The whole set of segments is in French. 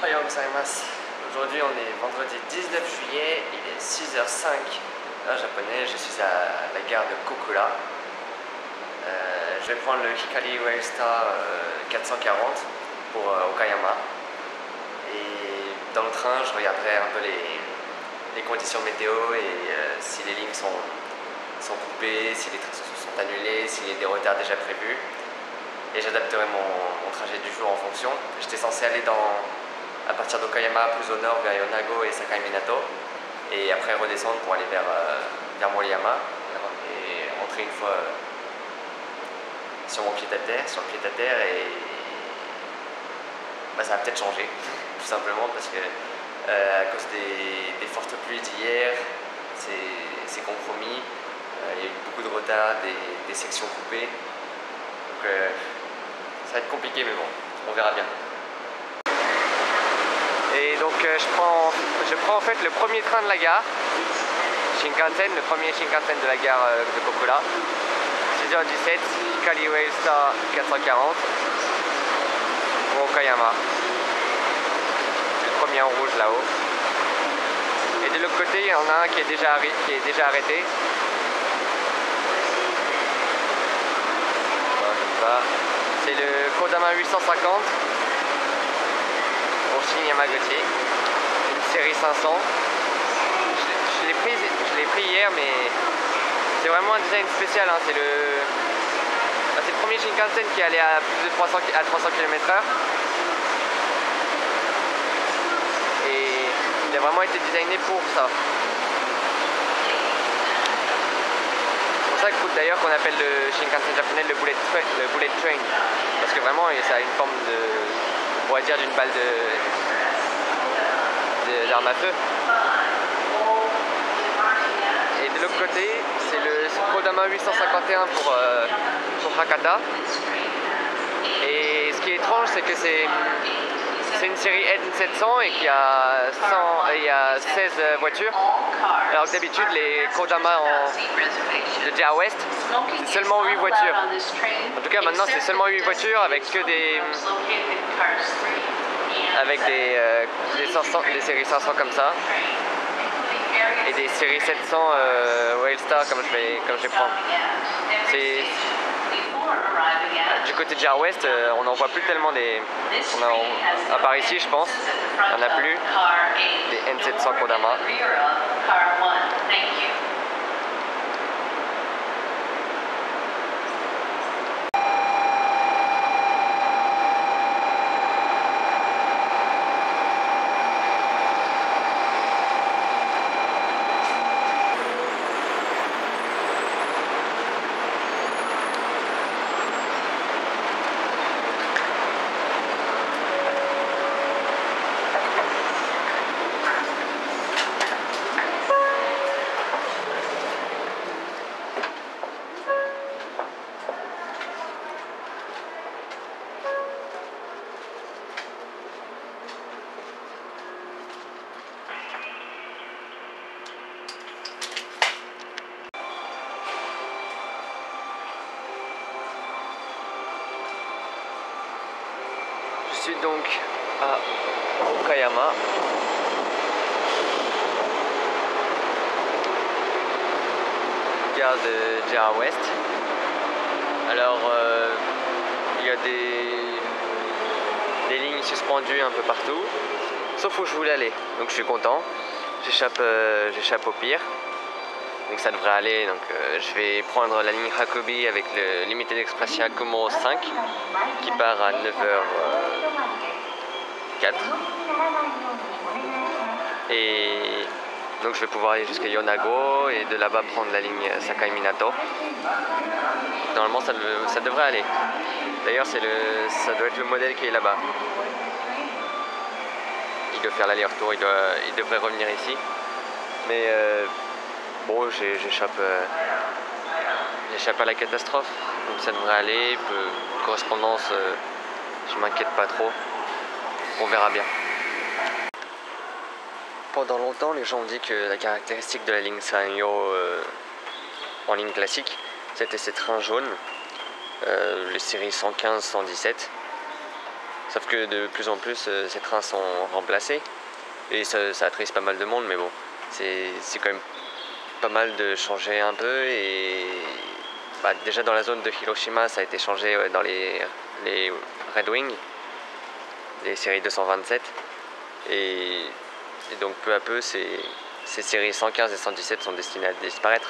Ohayou gozaimasu. Aujourd'hui on est vendredi 19 juillet, il est 6h05 heure japonaise, je suis à la gare de Kokura. Je vais prendre le Hikari Railstar 440 pour Okayama. Et dans le train je regarderai un peu les conditions météo et si les lignes sont coupées, si les trains sont annulés, s'il y a des retards déjà prévus. Et j'adapterai mon trajet du jour en fonction. J'étais censé aller à partir d'Okayama plus au nord vers Yonago et Sakai Minato, et après redescendre pour aller vers Moriyama et rentrer une fois sur le pied-à-terre, et ça va peut-être changer tout simplement parce que à cause des fortes pluies d'hier, c'est compromis, il y a eu beaucoup de retard, des sections coupées, donc ça va être compliqué, mais bon, on verra bien. Et donc je prends en fait le premier train de la gare, Shinkansen, le premier Shinkansen de la gare de Kokura, 6h17, Hikari Railstar 440 pour Okayama. C'est le premier en rouge là-haut. Et de l'autre côté, il y en a un qui est déjà arrêté. Voilà, comme ça. C'est le Kodama 850 pour Shin Yamaguchi, une série 500. Je l'ai pris hier, mais c'est vraiment un design spécial, hein. C'est le premier Shinkansen qui allait à plus de 300 km/h. Et il a vraiment été designé pour ça. C'est pour ça d'ailleurs qu'on appelle le Shinkansen japonais le bullet train, parce que vraiment ça a une forme on pourrait dire d'une balle d'arme à feu. Et de l'autre côté, c'est le Kodama 851 pour Hakata. Et ce qui est étrange, c'est que c'est une série N700 et qu'il y a 16 voitures. Alors que d'habitude, les Kodama de JR West, c'est seulement 8 voitures. En tout cas, maintenant, c'est seulement 8 voitures avec que des séries 500 comme ça. Et des séries 700 Railstar comme je vais prendre. Du côté de JR West, on n'en voit plus tellement à part ici, je pense, il n'y en a plus des N700 Kodama. Je suis donc à Okayama. Gare de JR West. Alors il y a des lignes suspendues un peu partout, sauf où je voulais aller. Donc je suis content. J'échappe au pire. Donc ça devrait aller. Donc je vais prendre la ligne Hakubi avec le Limited Express Yakumo 5 qui part à 9h04. Et donc je vais pouvoir aller jusqu'à Yonago et de là-bas prendre la ligne Sakai Minato. Normalement ça devrait aller. D'ailleurs ça doit être le modèle qui est là-bas. Il doit faire l'aller-retour, il devrait revenir ici. Mais bon, j'échappe à la catastrophe, donc ça devrait aller. Correspondance, je m'inquiète pas trop. On verra bien. Pendant longtemps, les gens ont dit que la caractéristique de la ligne Sanyo en ligne classique, c'était ces trains jaunes, les séries 115-117. Sauf que de plus en plus ces trains sont remplacés et ça attriste pas mal de monde, mais bon, c'est quand même pas mal de changer un peu. Et bah, déjà dans la zone de Hiroshima, ça a été changé dans les Red Wing, les séries 227, et donc peu à peu ces séries 115 et 117 sont destinées à disparaître.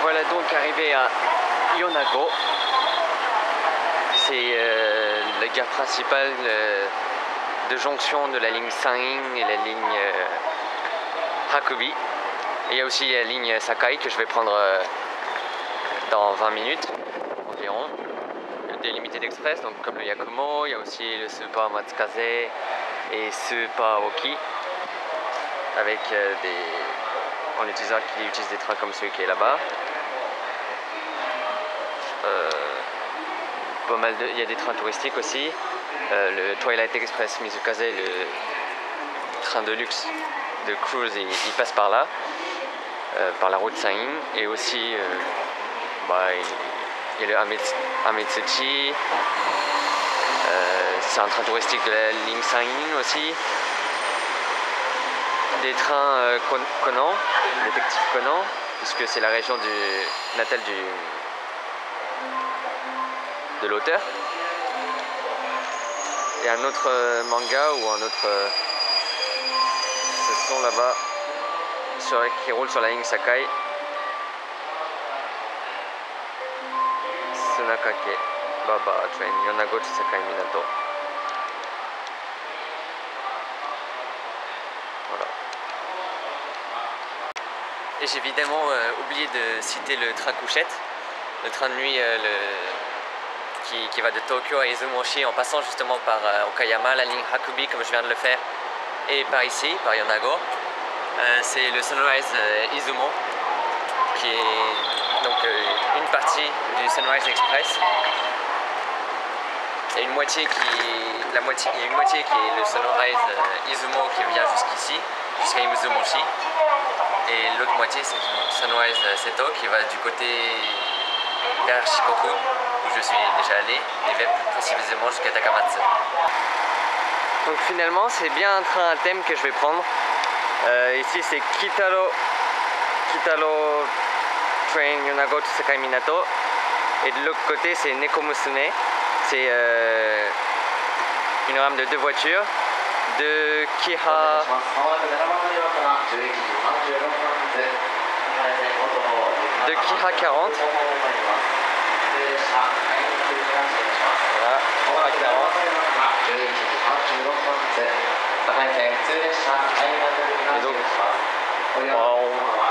Voilà donc arrivé à Yonago. C'est la gare principale de jonction de la ligne San'in et la ligne Hakubi. Et il y a aussi la ligne Sakai que je vais prendre dans 20 minutes environ. Des limited express, donc comme le Yakumo, il y a aussi le Super Matsukaze et Super Oki, avec en utilisant qui utilise des trains comme celui qui est là-bas. Il y a des trains touristiques aussi. Le Twilight Express Mizukaze, le train de luxe de cruise, il passe par là, par la route San'in. Et aussi il y a le Ametsuchi. C'est un train touristique de la ligne San'in aussi. Des trains Conan, détective Conan, puisque c'est la région natale de l'auteur. Et un autre manga ou un autre... ce sont là-bas qui roule sur la ligne Sakai. Sunakake, Baba, Train, Yonago, Sakai, Minato. Voilà. Et j'ai évidemment oublié de citer le train couchette, le train de nuit qui va de Tokyo à Izumoshi en passant justement par Okayama, la ligne Hakubi comme je viens de le faire, et par ici, par Yonago. C'est le Sunrise Izumo, qui est donc une partie du Sunrise Express. il y a une moitié qui est le Sunrise Izumo qui vient jusqu'ici, jusqu'à Izumoshi. Et l'autre moitié c'est Sunrise Seto qui va du côté vers Shikoku où je suis déjà allé et même plus précisément jusqu'à Takamatsu. Donc finalement c'est bien un train à thème que je vais prendre. Ici c'est Kitaro Train Yonago to Sakai Minato et de l'autre côté c'est Nekomusume. C'est une rame de 2 voitures de Kiha de Kiha 40. Voilà, Kiha 40. Et donc,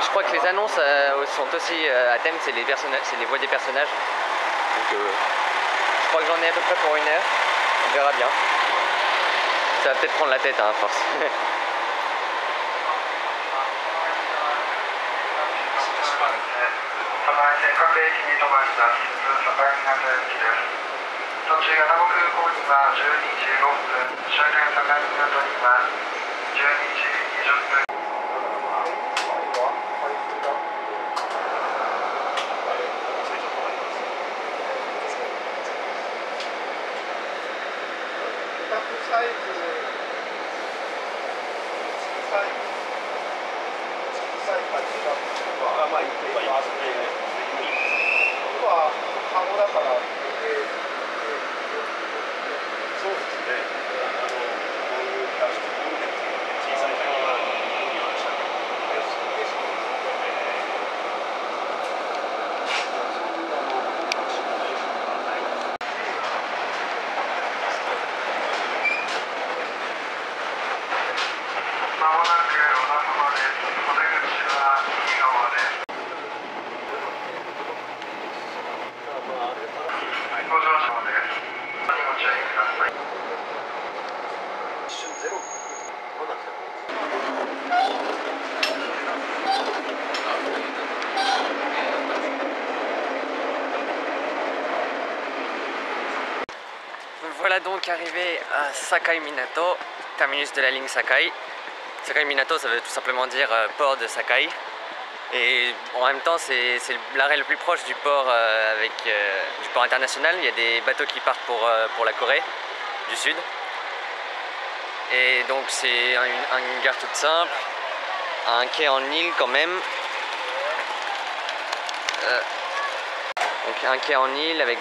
je crois que les annonces sont aussi à thème, c'est les voix des personnages. Donc, je crois que j'en ai à peu près pour 1 heure. On verra bien. Ça va peut-être prendre la tête hein, à force. 途中米子空港には12時6分、終点境港には12時20分。サイズ小さい感じがまあいいと言いますね。ここはカゴだからそうですね。こういうプラスチックボールペン小さい鍵が見ましたね。まもなく小田様です。お出口は右側です。ご乗車です。ご注意ください。一瞬ゼロ。Voilà donc arrivé à Sakai Minato, terminus de la ligne Sakai. Sakai Minato, ça veut tout simplement dire port de Sakai. Et en même temps, c'est l'arrêt le plus proche du port, du port international. Il y a des bateaux qui partent pour la Corée du Sud. Et donc c'est une gare toute simple, un quai en île quand même. Donc un quai en île avec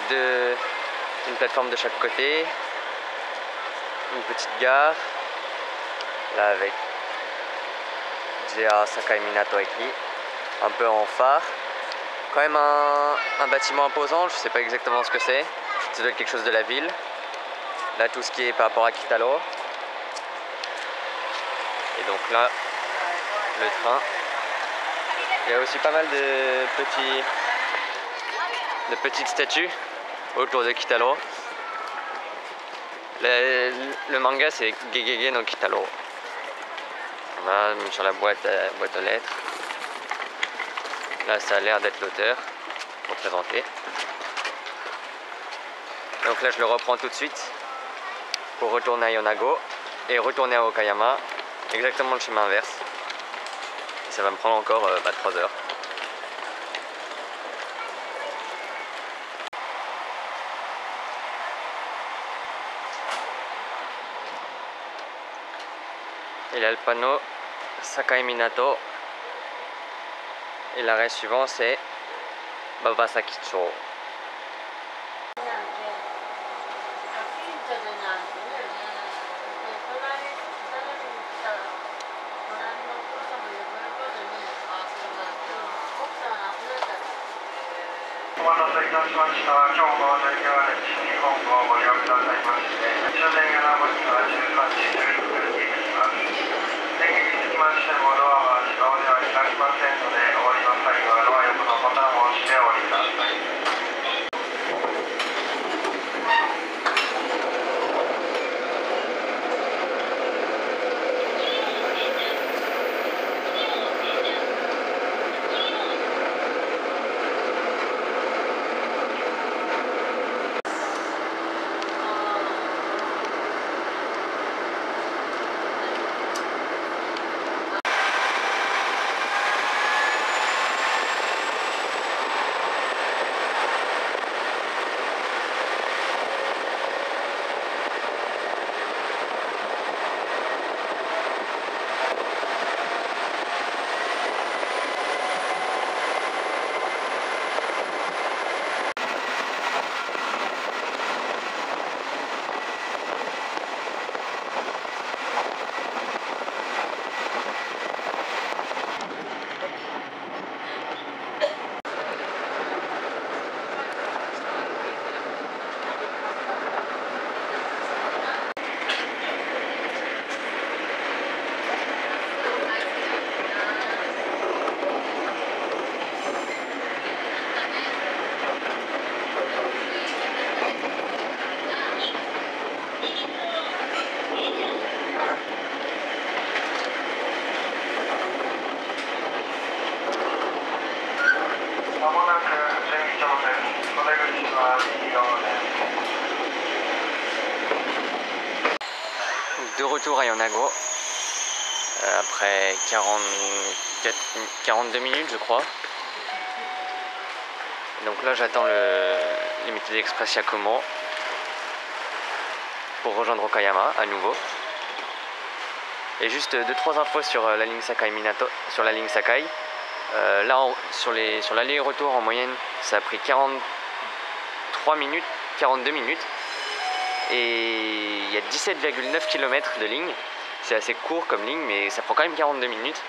une plateforme de chaque côté, une petite gare, là avec JR Sakai Minato Eki, un peu en phare. Quand même un bâtiment imposant, je sais pas exactement ce que c'est, ça doit être quelque chose de la ville. Là tout ce qui est par rapport à Kitaro. Et donc là, le train. Il y a aussi pas mal de petites statues autour de Kitaro. Le manga c'est Gegege no Kitaro. Voilà, même sur la boîte aux lettres. Là ça a l'air d'être l'auteur représenté. Donc là je le reprends tout de suite pour retourner à Yonago et retourner à Okayama. Exactement le chemin inverse. Et ça va me prendre encore 3 heures. Il y a le panneau Sakai Minato et l'arrêt suivant c'est Babasaki-cho. de retour à Yonago après 42 minutes je crois. Donc là j'attends le Limited Express Yakumo pour rejoindre Okayama à nouveau. Et juste 2-3 infos sur la ligne Sakai Minato, sur la ligne Sakai. Là sur l'aller-retour en moyenne ça a pris 42 minutes et il y a 17,9 km de ligne. C'est assez court comme ligne mais ça prend quand même 42 minutes.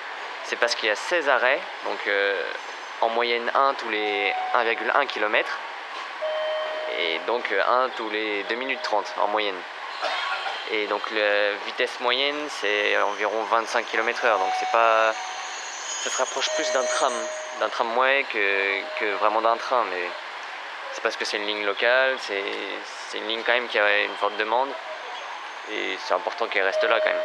C'est parce qu'il y a 16 arrêts, donc en moyenne 1 tous les 1,1 km et donc 1 tous les 2 minutes 30 en moyenne. Et donc la vitesse moyenne c'est environ 25 km/h, donc c'est pas, ça se rapproche plus d'un tramway que vraiment d'un train, mais c'est parce que c'est une ligne locale, c'est une ligne quand même qui a une forte demande et c'est important qu'elle reste là quand même.